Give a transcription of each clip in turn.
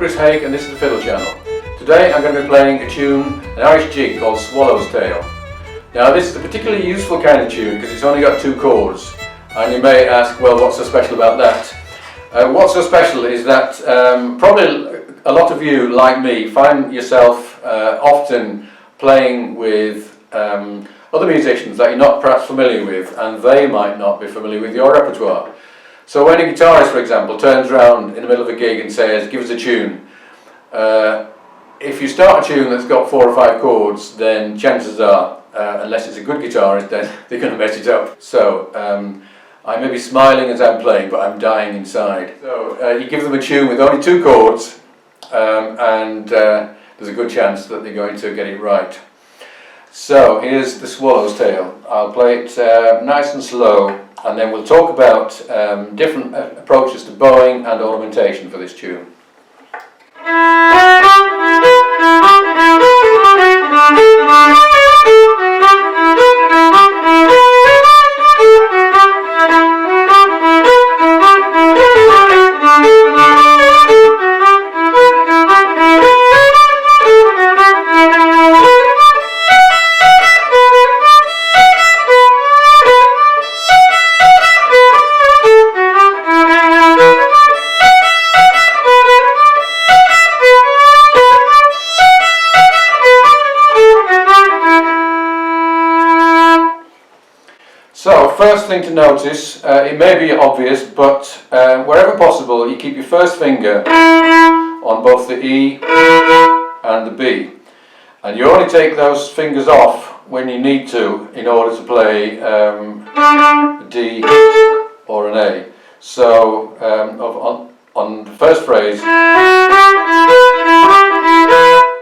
Chris Haigh and this is the Fiddle channel. Today I'm going to be playing a tune, an Irish jig called Swallowtail. Now this is a particularly useful kind of tune because it's only got 2 chords, and you may ask, well, what's so special about that? What's so special is that probably a lot of you, like me, find yourself often playing with other musicians that you're not perhaps familiar with, and they might not be familiar with your repertoire. So when a guitarist, for example, turns around in the middle of a gig and says, give us a tune, if you start a tune that's got 4 or 5 chords, then chances are, unless it's a good guitarist, then they're going to mess it up. So I may be smiling as I'm playing, but I'm dying inside. So you give them a tune with only 2 chords, and there's a good chance that they're going to get it right. So here's the Swallowtail. I'll play it nice and slow, and then we'll talk about different approaches to bowing and ornamentation for this tune. So, first thing to notice, it may be obvious, but wherever possible you keep your first finger on both the E and the B, and you only take those fingers off when you need to in order to play a D or an A. So on the first phrase,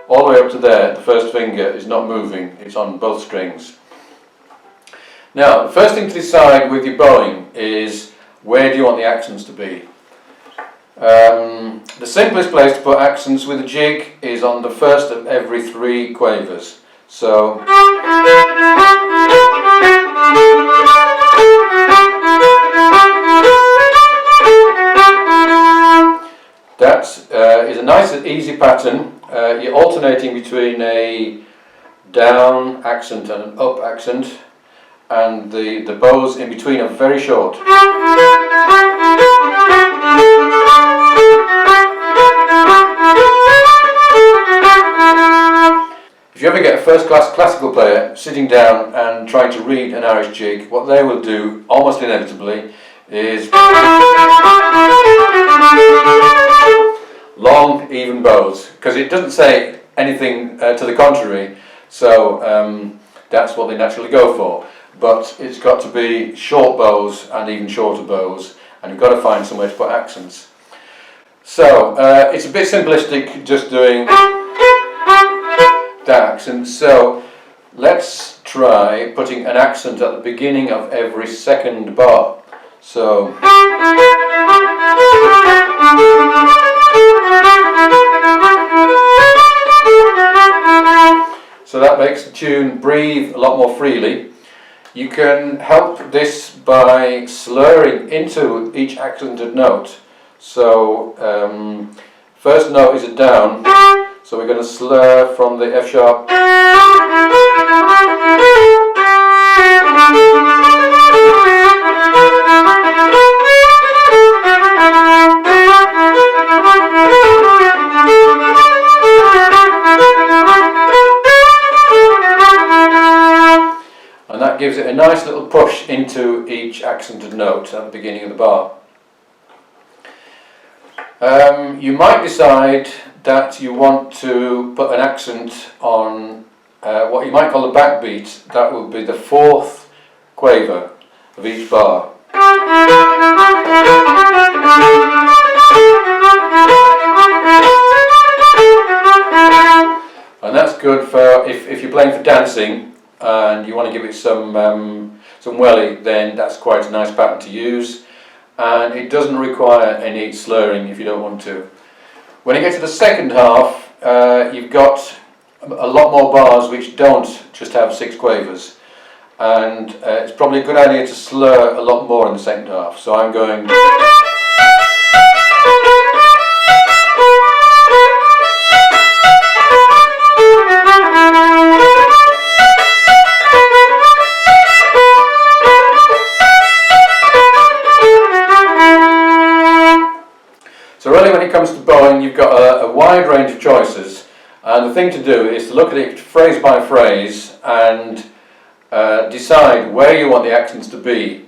all the way up to there, the first finger is not moving, it's on both strings. Now, the first thing to decide with your bowing is where do you want the accents to be. The simplest place to put accents with a jig is on the first of every 3 quavers. So that is a nice and easy pattern. You're alternating between a down accent and an up accent, and the bows in between are very short. If you ever get a first-class classical player sitting down and trying to read an Irish jig, what they will do, almost inevitably, is long, even bows, because it doesn't say anything to the contrary, so that's what they naturally go for. But it's got to be short bows and even shorter bows, and you've got to find somewhere to put accents. So it's a bit simplistic just doing that accent, so let's try putting an accent at the beginning of every second bar. So that makes the tune breathe a lot more freely. You can help this by slurring into each accented note. So first note is a down, so we're going to slur from the F sharp and that gives it a nice little push into each accented note at the beginning of the bar. You might decide that you want to put an accent on what you might call the backbeat. That will be the 4th quaver of each bar. And that's good for if you're playing for dancing and you want to give it some welly, then that's quite a nice pattern to use, and it doesn't require any slurring if you don't want to. When you get to the second half, you've got a lot more bars which don't just have 6 quavers, and it's probably a good idea to slur a lot more in the second half. So I'm going wide range of choices, and the thing to do is to look at it phrase by phrase and decide where you want the accents to be,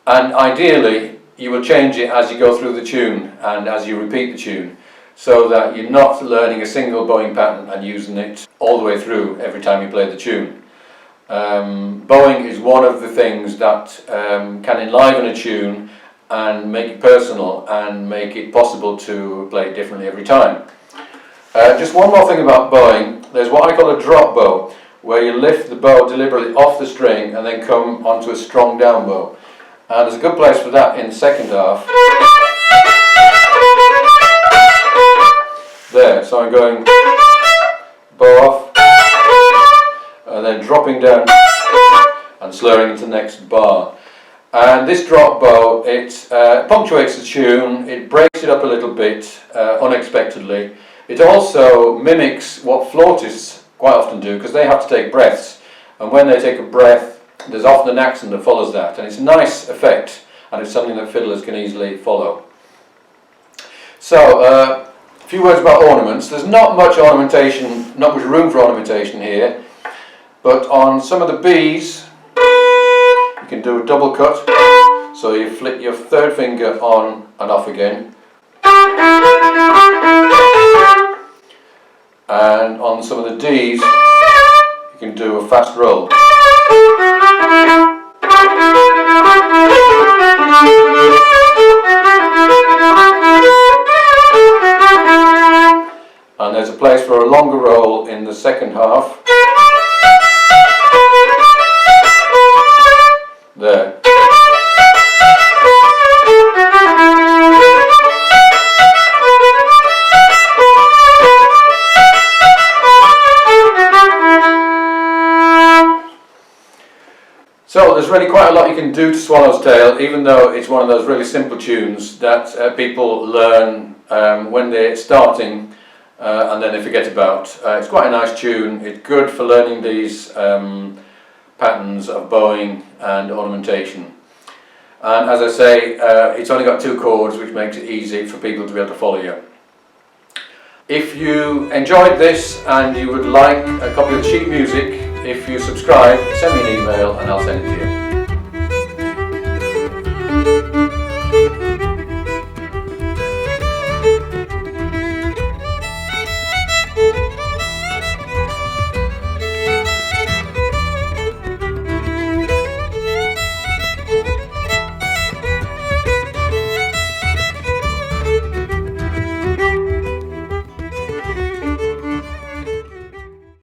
and ideally you will change it as you go through the tune and as you repeat the tune, so that you're not learning a single bowing pattern and using it all the way through every time you play the tune. Bowing is one of the things that can enliven a tune and make it personal and make it possible to play it differently every time. Just one more thing about bowing. There's what I call a drop bow, where you lift the bow deliberately off the string and then come onto a strong down bow. And there's a good place for that in the second half. There, so I'm going bow off, and then dropping down and slurring into the next bar. And this drop bow, it punctuates the tune, it breaks it up a little bit unexpectedly. It also mimics what flautists quite often do, because they have to take breaths, and when they take a breath there's often an accent that follows that, and it's a nice effect, and it's something that fiddlers can easily follow. So, a few words about ornaments. There's not much ornamentation, not much room for ornamentation here, but on some of the B's you can do a double cut, so you flick your third finger on and off again, and on some of the D's you can do a fast roll. And there's a place for a longer roll in the second half. There. So there's really quite a lot you can do to Swallowtail, even though it's one of those really simple tunes that people learn when they're starting and then they forget about. It's quite a nice tune. It's good for learning these patterns of bowing and ornamentation. And as I say, it's only got 2 chords, which makes it easy for people to be able to follow you. If you enjoyed this and you would like a copy of the sheet music, if you subscribe, send me an email and I'll send it to you.